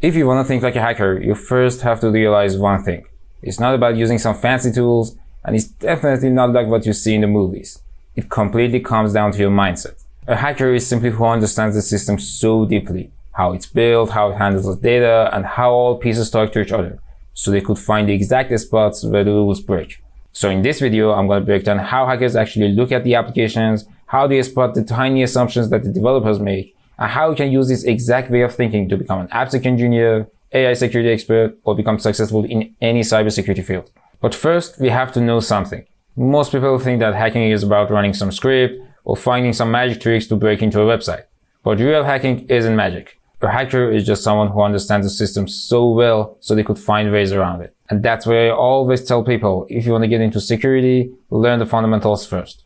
If you want to think like a hacker, you first have to realize one thing. It's not about using some fancy tools, and it's definitely not like what you see in the movies. It completely comes down to your mindset. A hacker is simply who understands the system so deeply, how it's built, how it handles the data, and how all pieces talk to each other, so they could find the exact spots where the rules break. So in this video, I'm going to break down how hackers actually look at the applications, how they spot the tiny assumptions that the developers make, and how you can use this exact way of thinking to become an AppSec engineer, AI security expert, or become successful in any cybersecurity field. But first, we have to know something. Most people think that hacking is about running some script or finding some magic tricks to break into a website. But real hacking isn't magic. A hacker is just someone who understands the system so well so they could find ways around it. And that's why I always tell people, if you want to get into security, learn the fundamentals first.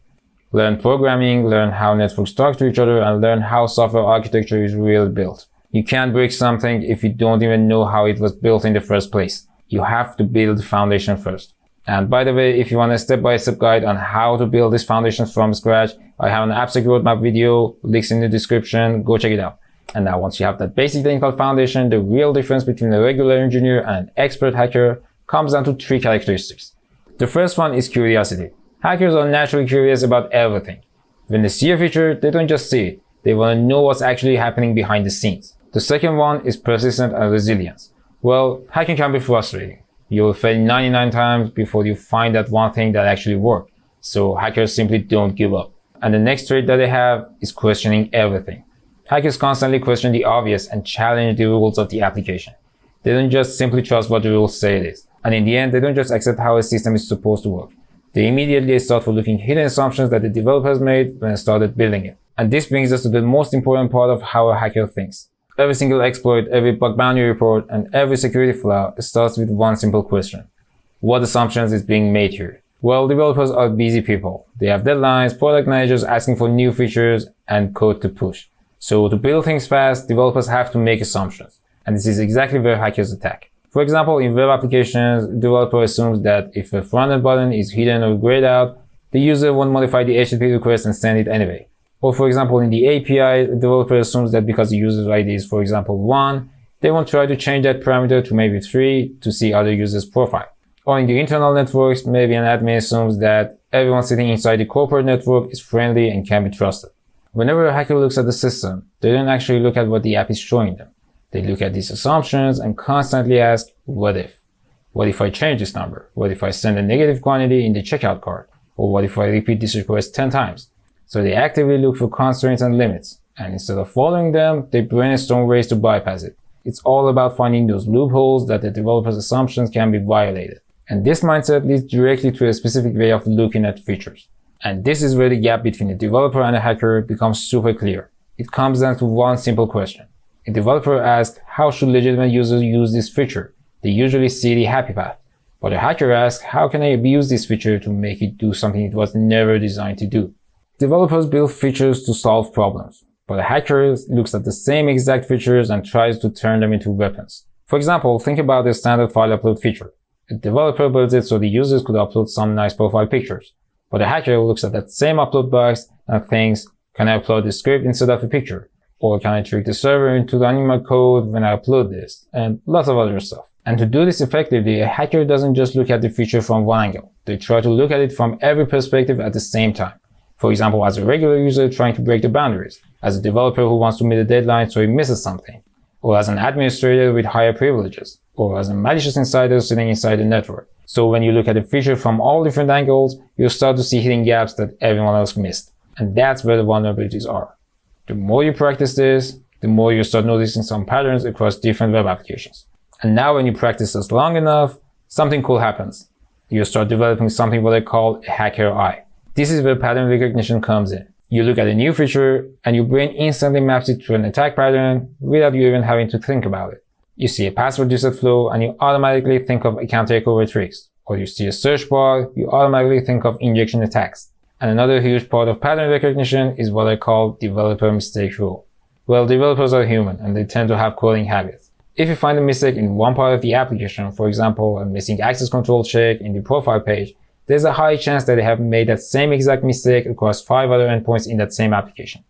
Learn programming, learn how networks talk to each other, and learn how software architecture is really built. You can't break something if you don't even know how it was built in the first place. You have to build the foundation first. And by the way, if you want a step-by-step guide on how to build this foundation from scratch, I have an AppSec roadmap video, links in the description, go check it out. And now once you have that basic technical foundation, the real difference between a regular engineer and an expert hacker comes down to three characteristics. The first one is curiosity. Hackers are naturally curious about everything. When they see a feature, they don't just see it. They want to know what's actually happening behind the scenes. The second one is persistence and resilience. Well, hacking can be frustrating. You will fail 99 times before you find that one thing that actually worked. So hackers simply don't give up. And the next trait that they have is questioning everything. Hackers constantly question the obvious and challenge the rules of the application. They don't just simply trust what the rules say it is. And in the end, they don't just accept how a system is supposed to work. They immediately start for looking hidden assumptions that the developers made when they started building it. And this brings us to the most important part of how a hacker thinks. Every single exploit, every bug bounty report, and every security flaw starts with one simple question. What assumptions is being made here? Well, developers are busy people. They have deadlines, product managers asking for new features, and code to push. So to build things fast, developers have to make assumptions. And this is exactly where hackers attack. For example, in web applications, the developer assumes that if a front-end button is hidden or grayed out, the user won't modify the HTTP request and send it anyway. Or for example, in the API, the developer assumes that because the user's ID is, for example, 1, they won't try to change that parameter to maybe 3 to see other users' profile. Or in the internal networks, maybe an admin assumes that everyone sitting inside the corporate network is friendly and can be trusted. Whenever a hacker looks at the system, they don't actually look at what the app is showing them. They look at these assumptions and constantly ask, what if? What if I change this number? What if I send a negative quantity in the checkout cart? Or what if I repeat this request 10 times? So they actively look for constraints and limits. And instead of following them, they brainstorm ways to bypass it. It's all about finding those loopholes that the developer's assumptions can be violated. And this mindset leads directly to a specific way of looking at features. And this is where the gap between a developer and a hacker becomes super clear. It comes down to one simple question. A developer asks, how should legitimate users use this feature? They usually see the happy path. But a hacker asks, how can I abuse this feature to make it do something it was never designed to do? Developers build features to solve problems, but a hacker looks at the same exact features and tries to turn them into weapons. For example, think about the standard file upload feature. A developer builds it so the users could upload some nice profile pictures. But a hacker looks at that same upload box and thinks, can I upload the script instead of a picture? Or can I trick the server into running my code when I upload this? And lots of other stuff. And to do this effectively, a hacker doesn't just look at the feature from one angle. They try to look at it from every perspective at the same time. For example, as a regular user trying to break the boundaries, as a developer who wants to meet a deadline so he misses something, or as an administrator with higher privileges, or as a malicious insider sitting inside the network. So when you look at a feature from all different angles, you start to see hidden gaps that everyone else missed. And that's where the vulnerabilities are. The more you practice this, the more you start noticing some patterns across different web applications. And now when you practice this long enough, something cool happens. You start developing something what I call a hacker eye. This is where pattern recognition comes in. You look at a new feature and your brain instantly maps it to an attack pattern without you even having to think about it. You see a password reset flow and you automatically think of account takeover tricks. Or you see a search bar, you automatically think of injection attacks. And another huge part of pattern recognition is what I call developer mistake rule. Well, developers are human and they tend to have coding habits. If you find a mistake in one part of the application, for example, a missing access control check in the profile page, there's a high chance that they have made that same exact mistake across 5 other endpoints in that same application.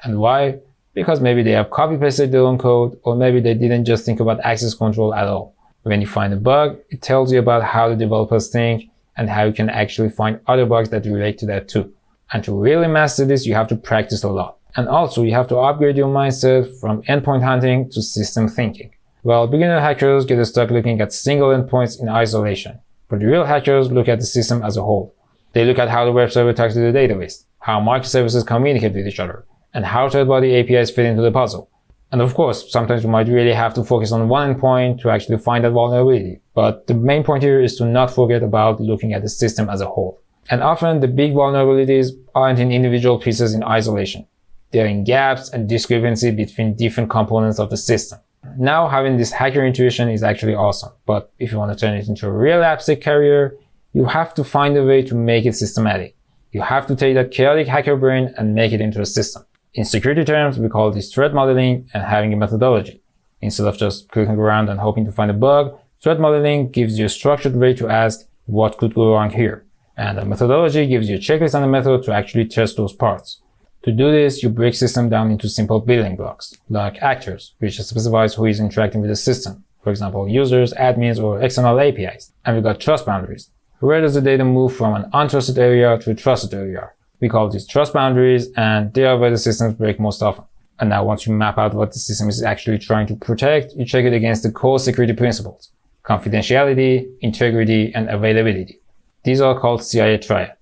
And why? because maybe they have copy-pasted their own code, or maybe they didn't just think about access control at all. When you find a bug, it tells you about how the developers think and how you can actually find other bugs that relate to that too. And to really master this, you have to practice a lot. And also, you have to upgrade your mindset from endpoint hunting to system thinking. Well, beginner hackers get stuck looking at single endpoints in isolation, but real hackers look at the system as a whole. They look at how the web server talks to the database, how microservices communicate with each other, and how third-party APIs fit into the puzzle. And of course, sometimes you might really have to focus on one endpoint to actually find that vulnerability. But the main point here is to not forget about looking at the system as a whole. And often, the big vulnerabilities aren't in individual pieces in isolation. They're in gaps and discrepancy between different components of the system. Now, having this hacker intuition is actually awesome. But if you want to turn it into a real AppSec career, you have to find a way to make it systematic. You have to take that chaotic hacker brain and make it into a system. In security terms, we call this threat modeling and having a methodology. Instead of just clicking around and hoping to find a bug, threat modeling gives you a structured way to ask what could go wrong here. And a methodology gives you a checklist and a method to actually test those parts. To do this, you break system down into simple building blocks, like actors, which specifies who is interacting with the system. For example, users, admins, or external APIs. And we got trust boundaries. Where does the data move from an untrusted area to a trusted area? We call these trust boundaries, and they are where the systems break most often. And now once you map out what the system is actually trying to protect, you check it against the core security principles: confidentiality, integrity, and availability. These are called CIA triad.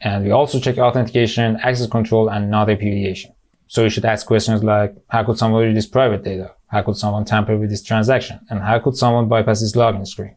And we also check authentication, access control, and non-repudiation. So you should ask questions like, how could someone read this private data? How could someone tamper with this transaction? And how could someone bypass this login screen?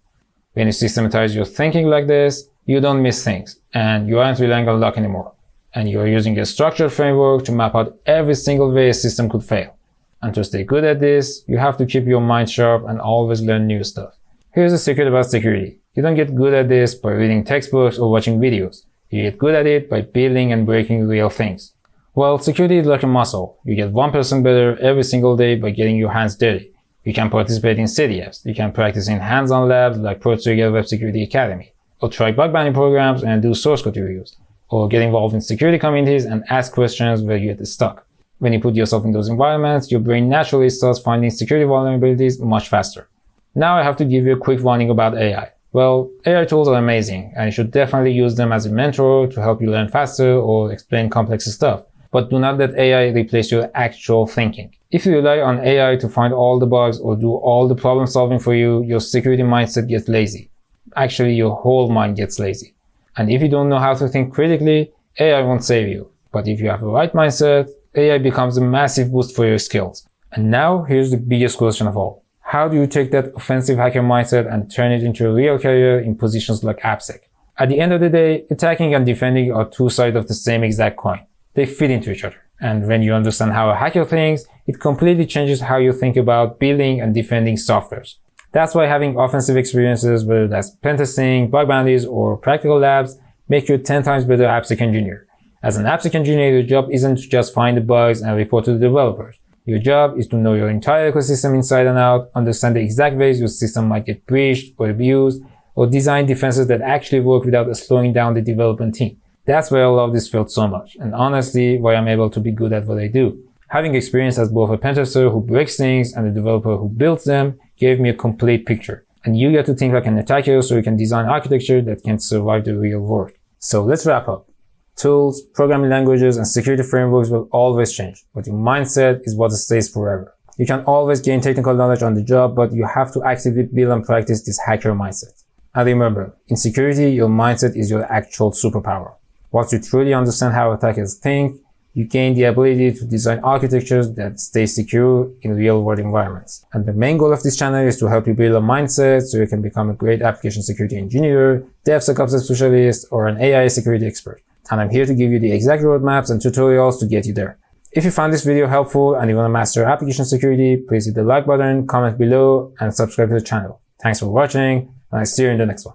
When you systematize your thinking like this, you don't miss things, and you aren't relying on luck anymore. And you are using a structured framework to map out every single way a system could fail. And to stay good at this, you have to keep your mind sharp and always learn new stuff. Here's the secret about security. You don't get good at this by reading textbooks or watching videos. You get good at it by building and breaking real things. Well, security is like a muscle. You get 1% better every single day by getting your hands dirty. You can participate in CDFs. You can practice in hands-on labs like Portugal Web Security Academy, or try bug bounty programs and do source code reviews, or get involved in security communities and ask questions where you get stuck. When you put yourself in those environments, your brain naturally starts finding security vulnerabilities much faster. Now I have to give you a quick warning about AI. Well, AI tools are amazing, and you should definitely use them as a mentor to help you learn faster or explain complex stuff. But do not let AI replace your actual thinking. If you rely on AI to find all the bugs or do all the problem solving for you, your security mindset gets lazy. Actually, your whole mind gets lazy. And if you don't know how to think critically, AI won't save you. But if you have the right mindset, AI becomes a massive boost for your skills. And now, here's the biggest question of all. How do you take that offensive hacker mindset and turn it into a real career in positions like AppSec? At the end of the day, attacking and defending are two sides of the same exact coin. They fit into each other. And when you understand how a hacker thinks, it completely changes how you think about building and defending softwares. That's why having offensive experiences, whether that's pen testing, bug bounties, or practical labs, make you a 10 times better AppSec engineer. As an AppSec engineer, your job isn't to just find the bugs and report to the developers. Your job is to know your entire ecosystem inside and out, understand the exact ways your system might get breached or abused, or design defenses that actually work without slowing down the development team. That's why I love this field so much, and honestly, why I'm able to be good at what I do. Having experience as both a pen tester who breaks things and a developer who builds them gave me a complete picture. And you get to think like an attacker so you can design architecture that can survive the real world. So let's wrap up. Tools, programming languages, and security frameworks will always change, but your mindset is what stays forever. You can always gain technical knowledge on the job, but you have to actively build and practice this hacker mindset. And remember, in security, your mindset is your actual superpower. Once you truly understand how attackers think, you gain the ability to design architectures that stay secure in real-world environments. And the main goal of this channel is to help you build a mindset so you can become a great application security engineer, DevSecOps specialist, or an AI security expert. And I'm here to give you the exact roadmaps and tutorials to get you there. If you found this video helpful and you want to master application security, please hit the like button, comment below, and subscribe to the channel. Thanks for watching, and I'll see you in the next one.